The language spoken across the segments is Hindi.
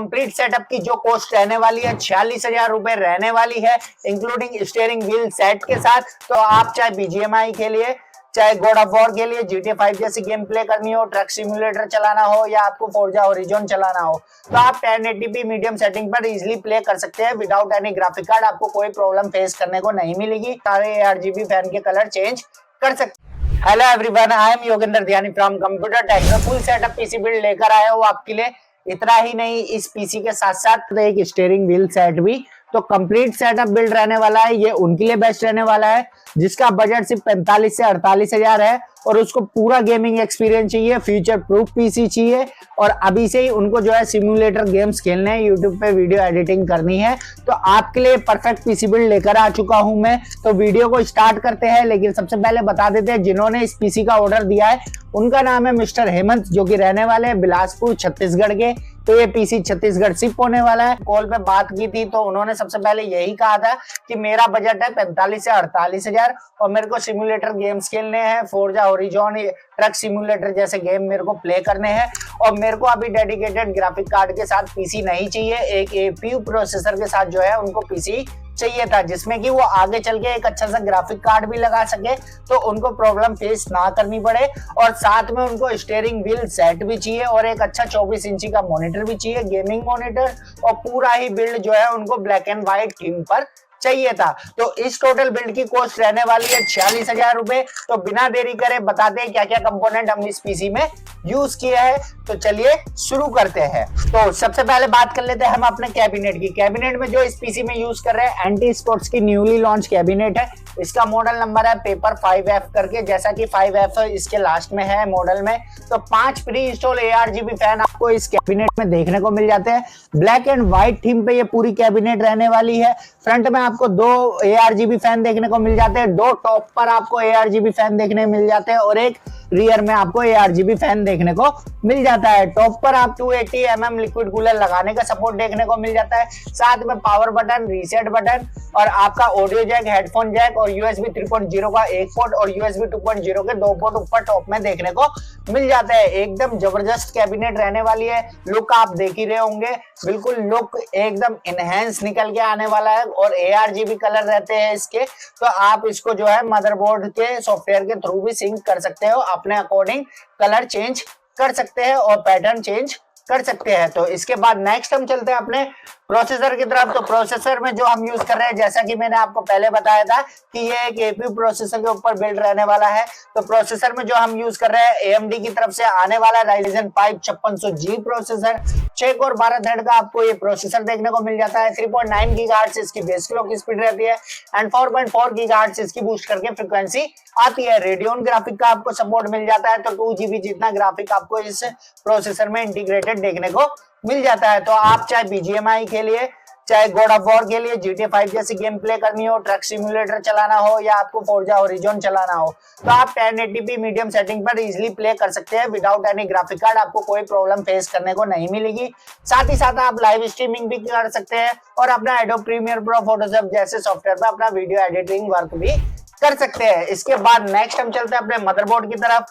कंप्लीट सेटअप की जो कॉस्ट रहने वाली है 46,000 रुपए रहने वाली है, इंक्लूडिंग स्टीयरिंग व्हील सेट के साथ। तो आप चाहे बीजीएमआई के लिए, चाहे गॉड ऑफ वॉर के लिए, GTA 5 जैसी गेम प्ले करनी हो, ट्रक सिमुलेटर चलाना हो, या आपको फोर्जा होराइजन चलाना हो, तो आप 1080p मीडियम सेटिंग पर इजीली प्ले कर सकते हैं विदाउट एनी ग्राफिक कार्ड। आपको कोई प्रॉब्लम फेस करने को नहीं मिलेगी। सारे ARGB फैन के कलर चेंज कर सकते। Hello everyone, I am Yogendra Dhyani from computer tech. Full setup PC build लेकर आया हूँ आपके लिए। इतना ही नहीं, इस पीसी के साथ साथ एक स्टीयरिंग व्हील सेट भी। तो कंप्लीट सेटअप बिल्ड रहने वाला है, ये उनके लिए बेस्ट रहने वाला है जिसका बजट सिर्फ 45 से 48 हजार है और उसको पूरा गेमिंग एक्सपीरियंस चाहिए, फ्यूचर प्रूफ पीसी चाहिए और अभी से ही उनको जो है सिमुलेटर गेम्स खेलने हैं, यूट्यूब पे वीडियो एडिटिंग करनी है। तो आपके लिए परफेक्ट पीसी बिल्ड लेकर आ चुका हूं मैं। तो वीडियो को स्टार्ट करते हैं, लेकिन सबसे पहले बता देते हैं जिन्होंने इस पीसी का ऑर्डर दिया है उनका नाम है मिस्टर हेमंत, जो कि रहने वाले हैं बिलासपुर छत्तीसगढ़ के। तो ये पीसी छत्तीसगढ़ शिप होने वाला है। कॉल पे बात की थी तो उन्होंने सबसे पहले यही कहा था कि मेरा बजट है 45 से 48 हजार और मेरे को सिमुलेटर गेम्स खेलने हैं, फोर्जा होराइजन, ट्रक सिमुलेटर जैसे गेम मेरे को प्ले करने हैं और मेरे को अभी डेडिकेटेड ग्राफिक कार्ड के साथ पीसी नहीं चाहिए। एक APU प्रोसेसर के साथ जो है उनको पीसी चाहिए था जिसमें कि वो आगे चल के एक अच्छा सा ग्राफिक कार्ड भी लगा सके, तो उनको प्रॉब्लम फेस ना करनी पड़े। और साथ में उनको स्टीयरिंग व्हील सेट भी चाहिए और एक अच्छा 24 इंची का मॉनिटर भी चाहिए, गेमिंग मॉनिटर। और पूरा ही बिल्ड जो है उनको ब्लैक एंड व्हाइट थीम पर चाहिए था। तो इस टोटल बिल्ड की कॉस्ट रहने वाली है 46,000 रुपए। तो बिना देरी करे बताते हैं क्या क्या कंपोनेंट हम इस पीसी में यूज किए हैं। तो चलिए शुरू करते हैं। तो सबसे पहले बात कर लेते हैं हम अपने कैबिनेट की। कैबिनेट में जो इस पीसी में यूज कर रहे हैं एंटी स्पोर्ट्स की न्यूली लॉन्च कैबिनेट है। इसका मॉडल नंबर है पेपर 5F करके, जैसा कि 5F इसके लास्ट में है मॉडल में। तो 5 प्री इंस्टॉल ARGB फैन आपको इस कैबिनेट में देखने को मिल जाते हैं। ब्लैक एंड व्हाइट थीम पे ये पूरी कैबिनेट रहने वाली है। फ्रंट में आपको 2 ARGB फैन देखने को मिल जाते हैं, 2 टॉप पर आपको ARGB फैन देखने मिल जाते हैं और एक रियर में आपको ARGB फैन देखने को मिल जाता है। टॉप पर आप 280 mm लिक्विड कूलर लगाने का सपोर्ट देखने को मिल जाता है। साथ में पावर बटन, रीसेट बटन और आपका ऑडियो जैक, हेडफोन जैक और USB 3.0 का एक पोर्ट और USB 2.0 के 2 पोर्ट ऊपर टॉप में देखने को मिल जाता है। एकदम जबरदस्त कैबिनेट रहने वाली है। लुक आप देख ही रहे होंगे, बिल्कुल लुक एकदम इनहेंस निकल के आने वाला है और ARGB कलर रहते हैं इसके। तो आप इसको जो है मदरबोर्ड के सॉफ्टवेयर के थ्रू भी सिंक कर सकते हो, अपने अकॉर्डिंग कलर चेंज कर सकते हैं और पैटर्न चेंज कर सकते हैं। तो इसके बाद नेक्स्ट हम चलते हैं अपने प्रोसेसर की तरफ। तो प्रोसेसर में जो हम यूज कर रहे हैं, जैसा कि मैंने आपको पहले बताया था कि ये एक APU प्रोसेसर के ऊपर बिल्ड रहने वाला है। तो प्रोसेसर में जो हम यूज कर रहे हैं AMD की तरफ से आने वाला Ryzen 5 5600G processor. 6 core 12 thread का आपको ये प्रोसेसर देखने को मिल जाता है। 3.9 गीगाहर्ट्ज इसकी बेस क्लॉक स्पीड रहती है एंड 4.4 गीगाहर्ट्ज इसकी बूस्ट करके फ्रीक्वेंसी आती है। रेडियन ग्राफिक का आपको सपोर्ट मिल जाता है। तो 2GB जितना ग्राफिक आपको इस प्रोसेसर में इंटीग्रेटेड देखने को मिल जाता है। तो आप चाहे BGMI के लिए, चाहे गॉड ऑफ वॉर के लिए, GTA 5 जैसी गेम प्ले करनी हो, ट्रक सिमुलेटर चलाना हो या आपको फोर्जा होराइजन चलाना हो, तो आप 1080p मीडियम सेटिंग पर इजीली प्ले कर सकते हैं विदाउट एनी ग्राफिक कार्ड। आपको कोई प्रॉब्लम फेस करने को नहीं मिलेगी। साथ ही साथ आप लाइव स्ट्रीमिंग भी कर सकते हैं और अपना एडोब प्रीमियर प्रो, फोटोशॉप जैसे सॉफ्टवेयर पर अपना वीडियो एडिटिंग वर्क भी कर सकते हैं। इसके बाद नेक्स्ट हम चलते हैं अपने मदरबोर्ड की तरफ।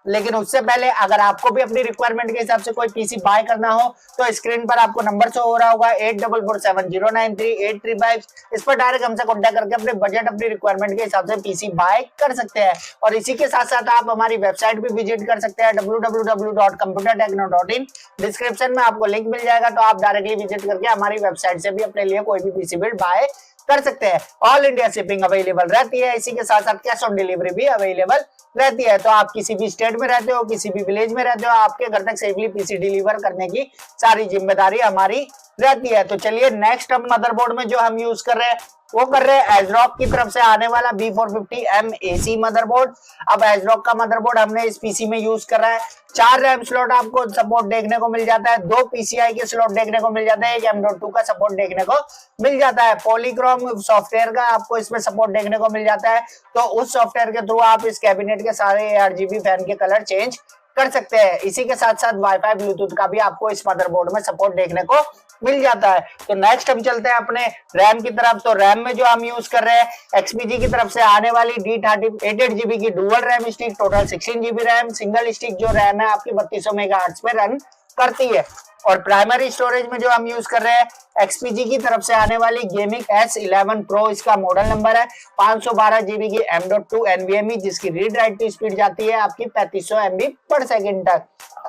लेकिन उससे पहले अगर आपको भी अपनी रिक्वायरमेंट के हिसाब से कोई पीसी बाय करना हो तो स्क्रीन पर आपको नंबर शो हो रहा होगा 8447093835। इस पर डायरेक्ट हमसे कांटेक्ट करके अपने बजट, अपनी रिक्वायरमेंट के हिसाब से पीसी बाय कर सकते हैं। और इसी के साथ साथ आप हमारी वेबसाइट भी विजिट कर सकते हैं www.computertechno.in। डिस्क्रिप्शन में आपको लिंक मिल जाएगा, तो आप डायरेक्टली विजिट करके हमारी वेबसाइट से भी अपने लिए कोई भी पीसी बिल्ड बाय कर सकते हैं। ऑल इंडिया शिपिंग अवेलेबल रहती है। इसी के साथ साथ कैश ऑन डिलीवरी भी अवेलेबल रहती है। तो आप किसी भी स्टेट में रहते हो, किसी भी विलेज में रहते हो, आपके घर तक सेफली पीसी डिलीवर करने की सारी जिम्मेदारी हमारी रहती है। तो चलिए नेक्स्ट हम मदरबोर्ड में जो हम यूज कर रहे हैं वो कर रहे हैं एजरॉक की तरफ से आने वाला B450M AC मदरबोर्ड। अब एजरॉक का मदरबोर्ड हमने इस पीसी में यूज कर रहा है। 4 रैम स्लॉट आपको सपोर्ट देखने को मिल जाता है, 2 PCI के स्लॉट देखने को मिल जाता है, एक M.2 का सपोर्ट देखने को मिल जाता है। पॉलीक्रोम सॉफ्टवेयर का आपको इसमें सपोर्ट देखने को मिल जाता है। तो उस सॉफ्टवेयर के थ्रू आप इस कैबिनेट के सारे ARGB फैन के कलर चेंज कर सकते हैं। इसी के साथ साथ वाईफाई, ब्लूटूथ का भी आपको इस मदरबोर्ड में सपोर्ट देखने को मिल जाता है। तो नेक्स्ट हम चलते हैं अपने रैम की तरफ। तो रैम में जो हम यूज कर रहे हैं XPG की तरफ से आने वाली D30 8GB की dual RAM stick, total 16GB RAM. Single stick जो रैम है आपकी 3200 मेगाहर्ट्ज पे रन करती है। और प्राइमरी स्टोरेज में जो हम यूज कर रहे हैं XPG की तरफ से आने वाली गेमिंग S11 Pro, इसका मॉडल नंबर है। 512 GB की M.2 NVMe, जिसकी रीड राइट की स्पीड जाती है आपकी 3500 MB पर सेकंड तक।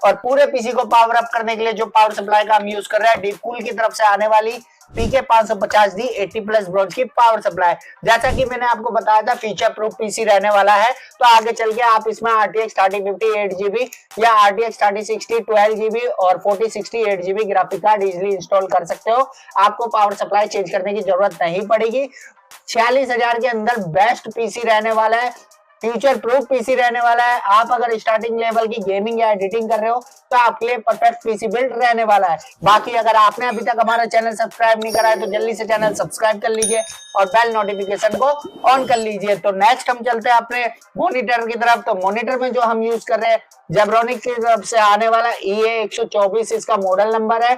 और पूरे पीसी को पावर अप करने के लिए जो पावर सप्लाई का हम यूज कर रहे हैं डीपकूल की तरफ से आने वाली PK 550D 80+ ब्रॉन्ज की पावर सप्लाई। जैसा कि मैंने आपको बताया था फीचर प्रूफ पीसी रहने वाला है, तो आगे चल के आप इसमें RTX 3050 8GB या RTX 3060 12GB और 4060 8GB graphic card easily install कर सकते हो। आपको पावर सप्लाई चेंज करने की जरूरत नहीं पड़ेगी। 46,000 के अंदर बेस्ट पीसी रहने वाला है, फ्यूचर प्रूफ पीसी रहने वाला है। आप अगर स्टार्टिंग लेवल की गेमिंग या एडिटिंग कर रहे हो तो आपके लिए परफेक्ट पीसी बिल्ड रहने वाला है। बाकी अगर आपने अभी तक हमारा चैनल सब्सक्राइब नहीं करा है तो जल्दी से चैनल सब्सक्राइब कर लीजिए और बेल नोटिफिकेशन को ऑन कर लीजिए। तो नेक्स्ट हम चलते हैं अपने मॉनिटर की तरफ। तो मॉनिटर में जो हम यूज कर रहे हैं जेब्रोनिक की तरफ से आने वाला EA124, इसका मॉडल नंबर है।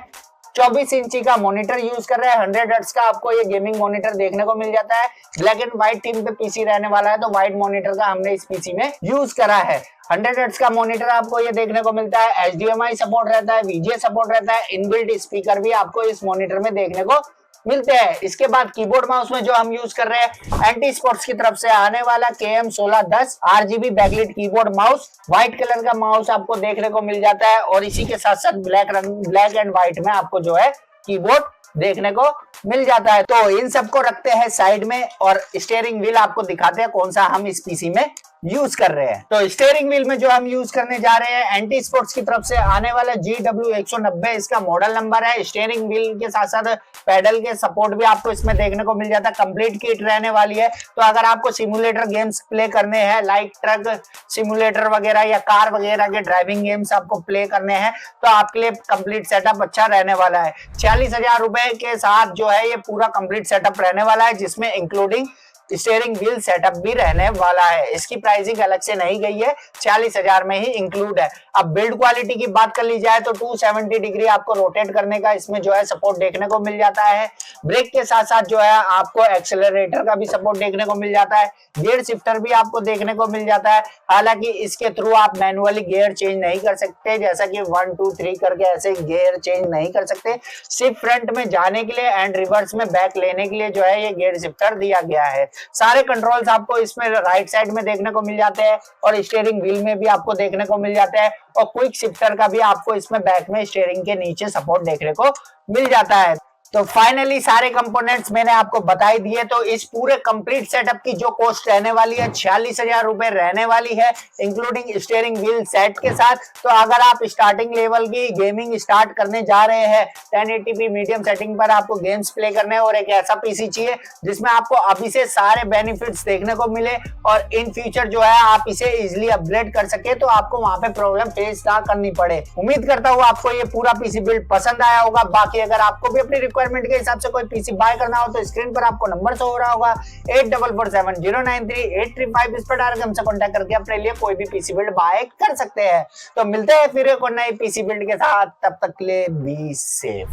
24 इंची का मॉनिटर यूज कर रहे हैं। 100 हर्ट्ज का आपको ये गेमिंग मॉनिटर देखने को मिल जाता है। ब्लैक एंड व्हाइट थीम पे पीसी रहने वाला है, तो व्हाइट मॉनिटर का हमने इस पीसी में यूज करा है। 100 हर्ट्ज का मॉनिटर आपको ये देखने को मिलता है। HDMI सपोर्ट रहता है, VGA सपोर्ट रहता है, इनबिल्ट स्पीकर भी आपको इस मॉनिटर में देखने को मिलते हैं। इसके बाद कीबोर्ड माउस में जो हम यूज कर रहे हैं एंटी स्पोर्ट्स की तरफ से आने वाला KM1610 RGB backlit keyboard mouse. White colour का माउस आपको देखने को मिल जाता है और इसी के साथ साथ ब्लैक एंड व्हाइट में आपको जो है कीबोर्ड देखने को मिल जाता है। तो इन सबको रखते हैं साइड में और स्टीयरिंग व्हील आपको दिखाते हैं कौन सा हम इस पीसी में यूज कर रहे हैं। तो स्टीयरिंग व्हील में जो हम यूज करने जा रहे हैं एंटी स्पोर्ट्स की तरफ से आने वाला GW190, इसका मॉडल नंबर है। स्टीयरिंग व्हील के साथ साथ पेडल के सपोर्ट भी आपको इसमें देखने को मिल जाता है। कंप्लीट किट रहने वाली है। तो अगर आपको सिमुलेटर गेम्स प्ले करने हैं लाइक ट्रक सिमुलेटर वगैरह या कार वगैरह के ड्राइविंग गेम्स आपको प्ले करने हैं तो आपके लिए कंप्लीट सेटअप अच्छा रहने वाला है। 46,000 रुपए के साथ जो है ये पूरा कंप्लीट सेटअप रहने वाला है, जिसमें इंक्लूडिंग स्टीयरिंग व्हील सेटअप भी रहने वाला है। इसकी प्राइसिंग अलग से नहीं गई है, 46,000 में ही इंक्लूड है। अब बिल्ड क्वालिटी की बात कर ली जाए तो 270 डिग्री आपको रोटेट करने का इसमें जो है सपोर्ट देखने को मिल जाता है। ब्रेक के साथ साथ जो है आपको एक्सेलरेटर का भी सपोर्ट देखने को मिल जाता है। गियर शिफ्टर भी आपको देखने को मिल जाता है। हालांकि इसके थ्रू आप मैनुअली गियर चेंज नहीं कर सकते, जैसा कि 1 2 3 करके ऐसे गियर चेंज नहीं कर सकते। सिर्फ फ्रंट में जाने के लिए एंड रिवर्स में बैक लेने के लिए जो है ये गियर शिफ्टर दिया गया है। सारे कंट्रोल्स आपको इसमें राइट साइड में देखने को मिल जाते हैं और स्टीयरिंग व्हील में भी आपको देखने को मिल जाता है और क्विक शिफ्टर का भी आपको इसमें बैक में स्टीयरिंग के नीचे सपोर्ट देखने को मिल जाता है। तो फाइनली सारे कंपोनेंट्स मैंने आपको बता ही दिए। तो इस पूरे कंप्लीट सेटअप की जो कॉस्ट रहने वाली है 46,000 रुपए रहने वाली है, इंक्लूडिंग स्टीयरिंग व्हील सेट के साथ। तो अगर आप स्टार्टिंग लेवल की गेमिंग स्टार्ट करने जा रहे हैं, 1080p मीडियम सेटिंग पर आपको गेम्स प्ले करने और एक ऐसा पीसी चाहिए जिसमें आपको अभी से सारे बेनिफिट्स देखने को मिले और इन फ्यूचर जो है आप इसे इजिली अपग्रेड कर सके, तो आपको वहां पे प्रॉब्लम फेस ना करनी पड़े। उम्मीद करता हूँ आपको ये पूरा पीसी बिल्ड पसंद आया होगा। बाकी अगर आपको भी अपनी रिक्वायरमेंट के हिसाब से कोई पीसी बाय करना हो तो स्क्रीन पर आपको नंबर शो हो रहा होगा 8447093835। इस पर डायरेक्ट हमसे कांटेक्ट करके अपने लिए कोई भी पीसी बिल्ड बाय कर सकते हैं। तो मिलते हैं फिर एक और नई पीसी बिल्ड के साथ, तब तक के लिए बी सेफ।